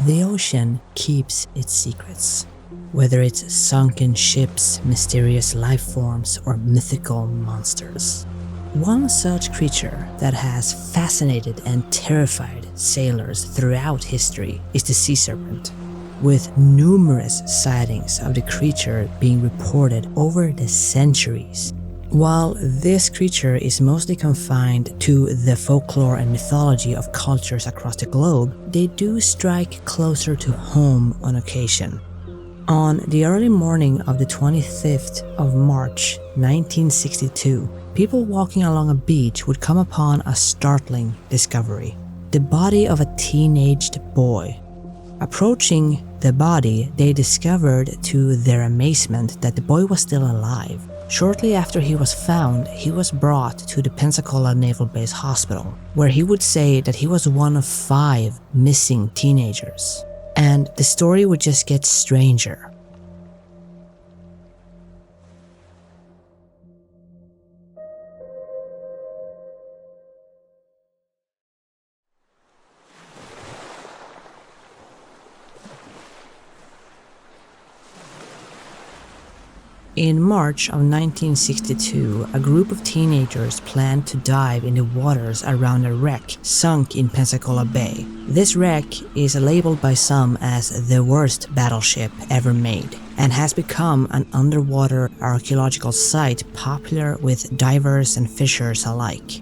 The ocean keeps its secrets. Whether it's sunken ships, mysterious life forms, or mythical monsters. One such creature that has fascinated and terrified sailors throughout history is the sea serpent, with numerous sightings of the creature being reported over the centuries. While this creature is mostly confined to the folklore and mythology of cultures across the globe, they do strike closer to home on occasion. On the early morning of the 25th of March 1962, people walking along a beach would come upon a startling discovery: the body of a teenaged boy. Approaching the body, they discovered to their amazement that the boy was still alive. Shortly after he was found, he was brought to the Pensacola Naval Base Hospital, where he would say that he was one of 5 missing teenagers. And the story would just get stranger. In March of 1962, a group of teenagers planned to dive in the waters around a wreck sunk in Pensacola Bay. This wreck is labeled by some as the worst battleship ever made and has become an underwater archaeological site popular with divers and fishers alike.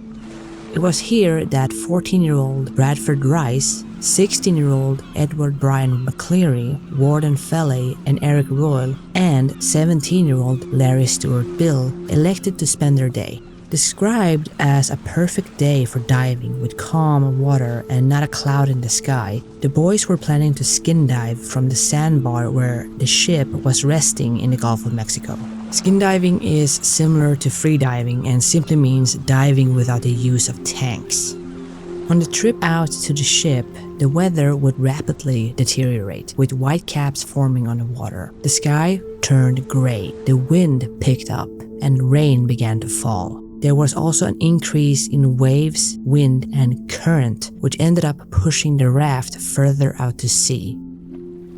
It was here that 14-year-old Bradford Rice, 16-year-old Edward Brian McCleary, Warden Felley, and Eric Royal, and 17-year-old Larry Stewart Bill elected to spend their day. Described as a perfect day for diving with calm water and not a cloud in the sky, the boys were planning to skin dive from the sandbar where the ship was resting in the Gulf of Mexico. Skin diving is similar to free diving and simply means diving without the use of tanks. On the trip out to the ship, the weather would rapidly deteriorate, with whitecaps forming on the water. The sky turned gray, the wind picked up, and rain began to fall. There was also an increase in waves, wind, and current, which ended up pushing the raft further out to sea.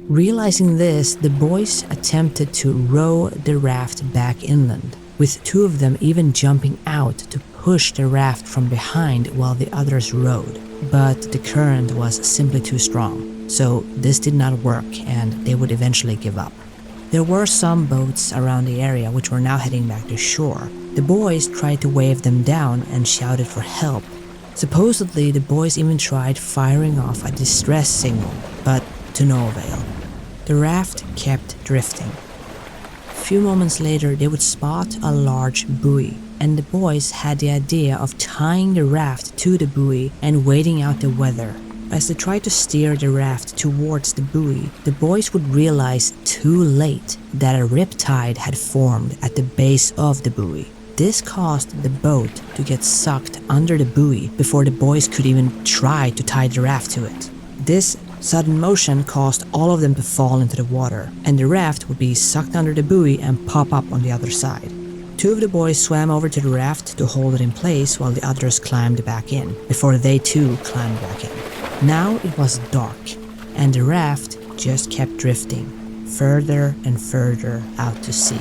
Realizing this, the boys attempted to row the raft back inland, with 2 of them even jumping out to push the raft from behind while the others rowed. But the current was simply too strong, so this did not work and they would eventually give up. There were some boats around the area which were now heading back to shore. The boys tried to wave them down and shouted for help. Supposedly, the boys even tried firing off a distress signal, but to no avail. The raft kept drifting. A few moments later, they would spot a large buoy, and the boys had the idea of tying the raft to the buoy and waiting out the weather. As they tried to steer the raft towards the buoy, the boys would realize too late that a riptide had formed at the base of the buoy. This caused the boat to get sucked under the buoy before the boys could even try to tie the raft to it. This sudden motion caused all of them to fall into the water, and the raft would be sucked under the buoy and pop up on the other side. 2 of the boys swam over to the raft to hold it in place while the others climbed back in, before they too climbed back in. Now it was dark, and the raft just kept drifting, further and further out to sea.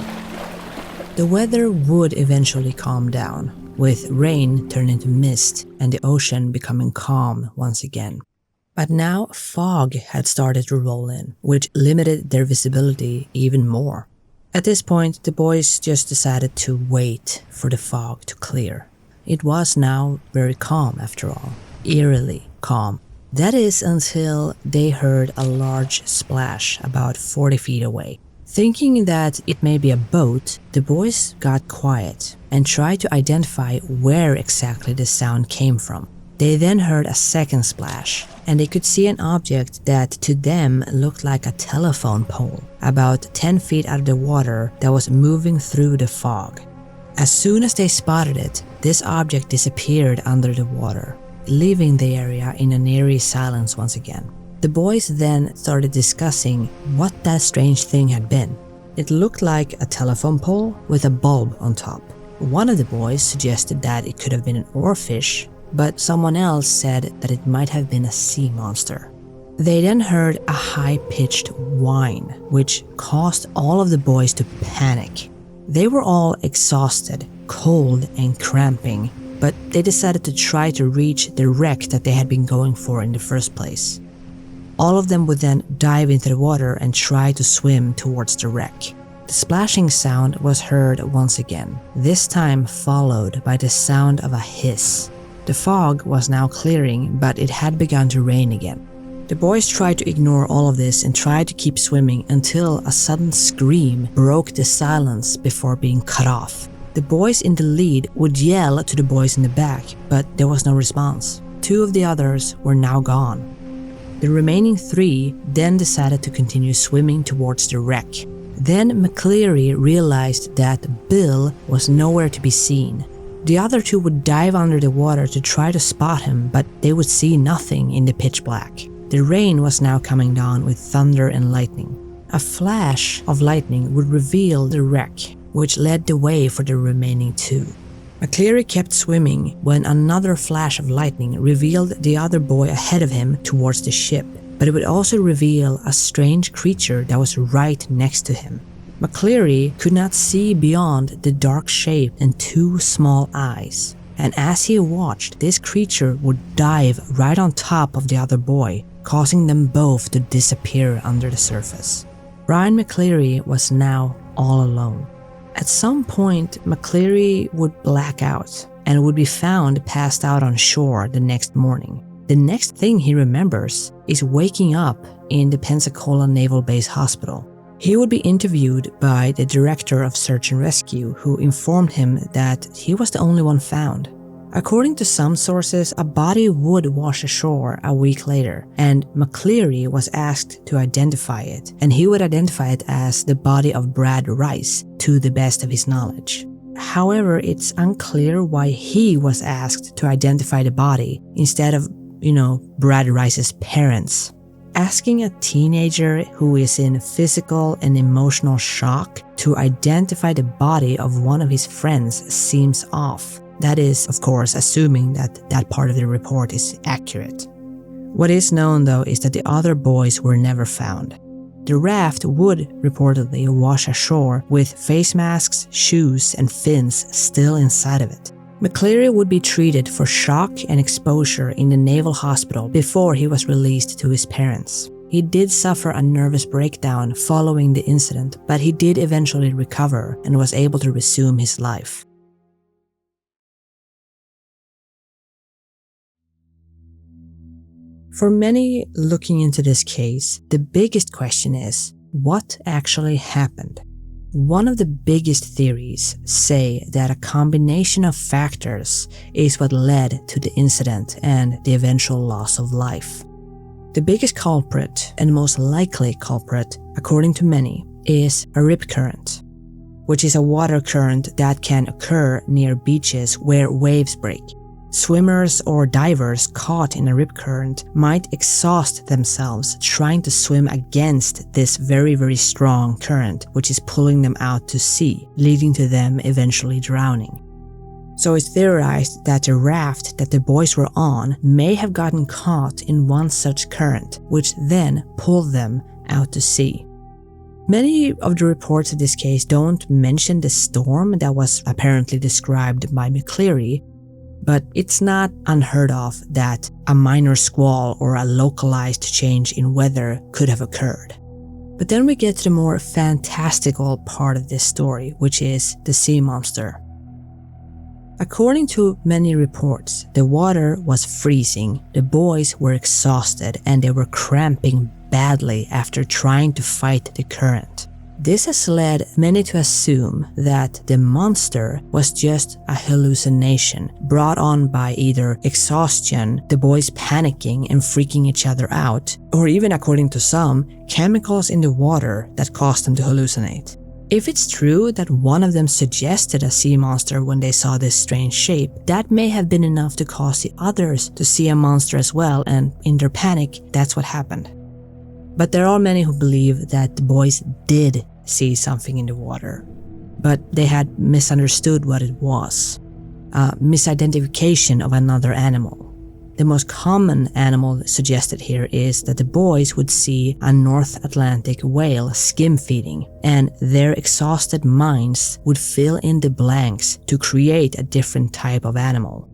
The weather would eventually calm down, with rain turning into mist and the ocean becoming calm once again. But now fog had started to roll in, which limited their visibility even more. At this point, the boys just decided to wait for the fog to clear. It was now very calm after all, eerily calm. That is until they heard a large splash about 40 feet away. Thinking that it may be a boat, the boys got quiet and tried to identify where exactly the sound came from. They then heard a second splash, and they could see an object that to them looked like a telephone pole, about 10 feet out of the water that was moving through the fog. As soon as they spotted it, this object disappeared under the water, leaving the area in an eerie silence once again. The boys then started discussing what that strange thing had been. It looked like a telephone pole with a bulb on top. One of the boys suggested that it could have been an oarfish, but someone else said that it might have been a sea monster. They then heard a high-pitched whine, which caused all of the boys to panic. They were all exhausted, cold, and cramping, but they decided to try to reach the wreck that they had been going for in the first place. All of them would then dive into the water and try to swim towards the wreck. The splashing sound was heard once again, this time followed by the sound of a hiss. The fog was now clearing, but it had begun to rain again. The boys tried to ignore all of this and tried to keep swimming until a sudden scream broke the silence before being cut off. The boys in the lead would yell to the boys in the back, but there was no response. 2 of the others were now gone. The remaining 3 then decided to continue swimming towards the wreck. Then McCleary realized that Bill was nowhere to be seen. The other 2 would dive under the water to try to spot him, but they would see nothing in the pitch black. The rain was now coming down with thunder and lightning. A flash of lightning would reveal the wreck, which led the way for the remaining 2. McCleary kept swimming when another flash of lightning revealed the other boy ahead of him towards the ship, but it would also reveal a strange creature that was right next to him. McCleary could not see beyond the dark shape and 2 small eyes, and as he watched, this creature would dive right on top of the other boy, causing them both to disappear under the surface. Brian McCleary was now all alone. At some point, McCleary would black out and would be found passed out on shore the next morning. The next thing he remembers is waking up in the Pensacola Naval Base Hospital. He would be interviewed by the director of search and rescue, who informed him that he was the only one found. According to some sources, a body would wash ashore a week later, and McCleary was asked to identify it, and he would identify it as the body of Brad Rice, to the best of his knowledge. However, it's unclear why he was asked to identify the body instead of, Brad Rice's parents. Asking a teenager who is in physical and emotional shock to identify the body of one of his friends seems off. That is, of course, assuming that that part of the report is accurate. What is known, though, is that the other boys were never found. The raft would reportedly wash ashore with face masks, shoes, and fins still inside of it. McCleary would be treated for shock and exposure in the Naval Hospital before he was released to his parents. He did suffer a nervous breakdown following the incident, but he did eventually recover and was able to resume his life. For many looking into this case, the biggest question is, what actually happened? One of the biggest theories say that a combination of factors is what led to the incident and the eventual loss of life. The biggest culprit and most likely culprit, according to many, is a rip current, which is a water current that can occur near beaches where waves break. Swimmers or divers caught in a rip current might exhaust themselves trying to swim against this very, very strong current, which is pulling them out to sea, leading to them eventually drowning. So it's theorized that the raft that the boys were on may have gotten caught in one such current, which then pulled them out to sea. Many of the reports of this case don't mention the storm that was apparently described by McCleary, but it's not unheard of that a minor squall or a localized change in weather could have occurred. But then we get to the more fantastical part of this story, which is the sea monster. According to many reports, the water was freezing, the boys were exhausted, and they were cramping badly after trying to fight the current. This has led many to assume that the monster was just a hallucination brought on by either exhaustion, the boys panicking and freaking each other out, or even, according to some, chemicals in the water that caused them to hallucinate. If it's true that one of them suggested a sea monster when they saw this strange shape, that may have been enough to cause the others to see a monster as well, and in their panic, that's what happened. But there are many who believe that the boys did see something in the water, but they had misunderstood what it was. A misidentification of another animal. The most common animal suggested here is that the boys would see a North Atlantic whale skim feeding, and their exhausted minds would fill in the blanks to create a different type of animal.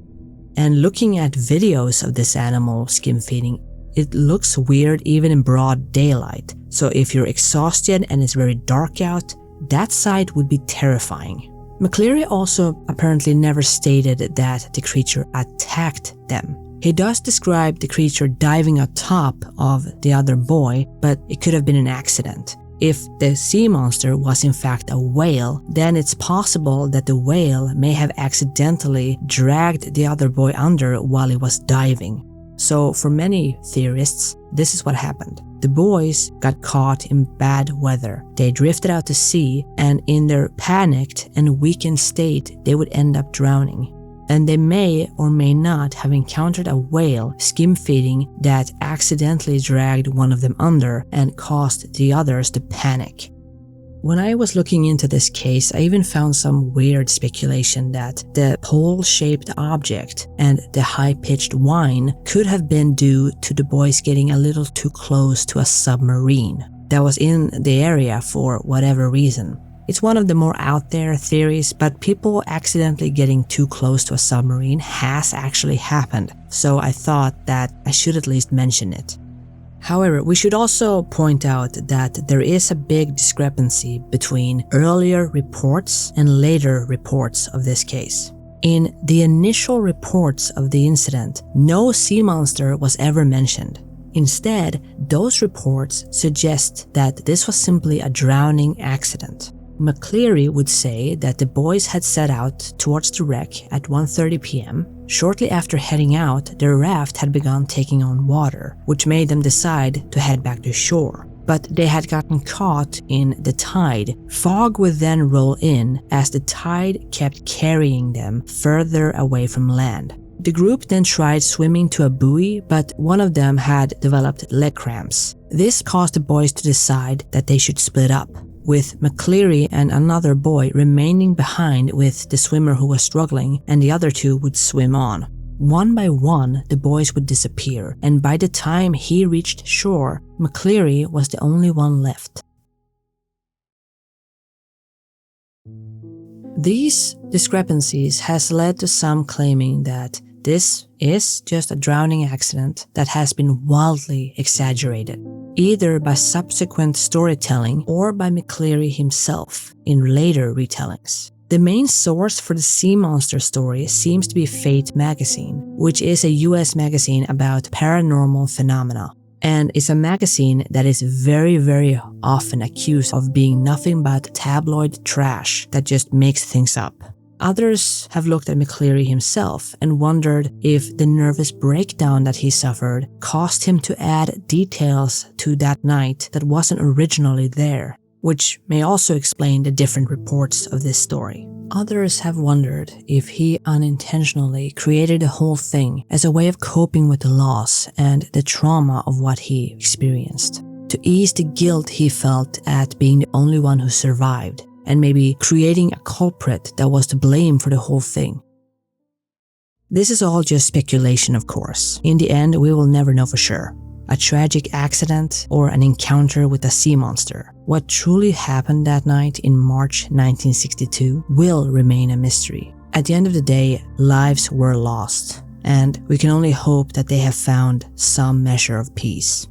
And looking at videos of this animal skim feeding, it looks weird even in broad daylight. So if you're exhausted and it's very dark out, that sight would be terrifying. McCleary also apparently never stated that the creature attacked them. He does describe the creature diving on top of the other boy, but it could have been an accident. If the sea monster was in fact a whale, then it's possible that the whale may have accidentally dragged the other boy under while he was diving. So for many theorists, this is what happened. The boys got caught in bad weather. They drifted out to sea, and in their panicked and weakened state, they would end up drowning. And they may or may not have encountered a whale skim feeding that accidentally dragged one of them under and caused the others to panic. When I was looking into this case, I even found some weird speculation that the pole-shaped object and the high-pitched whine could have been due to the boys getting a little too close to a submarine that was in the area for whatever reason. It's one of the more out there theories, but people accidentally getting too close to a submarine has actually happened, so I thought that I should at least mention it. However, we should also point out that there is a big discrepancy between earlier reports and later reports of this case. In the initial reports of the incident, no sea monster was ever mentioned. Instead, those reports suggest that this was simply a drowning accident. McCleary would say that the boys had set out towards the wreck at 1:30 p.m. Shortly after heading out, their raft had begun taking on water, which made them decide to head back to shore. But they had gotten caught in the tide. Fog would then roll in as the tide kept carrying them further away from land. The group then tried swimming to a buoy, but one of them had developed leg cramps. This caused the boys to decide that they should split up, with McCleary and another boy remaining behind with the swimmer who was struggling, and the other two would swim on. One by one, the boys would disappear, and by the time he reached shore, McCleary was the only one left. These discrepancies has led to some claiming that this is just a drowning accident that has been wildly exaggerated, either by subsequent storytelling or by McCleary himself in later retellings. The main source for the sea monster story seems to be Fate magazine, which is a US magazine about paranormal phenomena, and is a magazine that is very often accused of being nothing but tabloid trash that just makes things up. Others have looked at McCleary himself and wondered if the nervous breakdown that he suffered caused him to add details to that night that wasn't originally there, which may also explain the different reports of this story. Others have wondered if he unintentionally created the whole thing as a way of coping with the loss and the trauma of what he experienced, to ease the guilt he felt at being the only one who survived, and maybe creating a culprit that was to blame for the whole thing. This is all just speculation, of course. In the end, we will never know for sure. A tragic accident or an encounter with a sea monster. What truly happened that night in March 1962 will remain a mystery. At the end of the day, lives were lost, and we can only hope that they have found some measure of peace.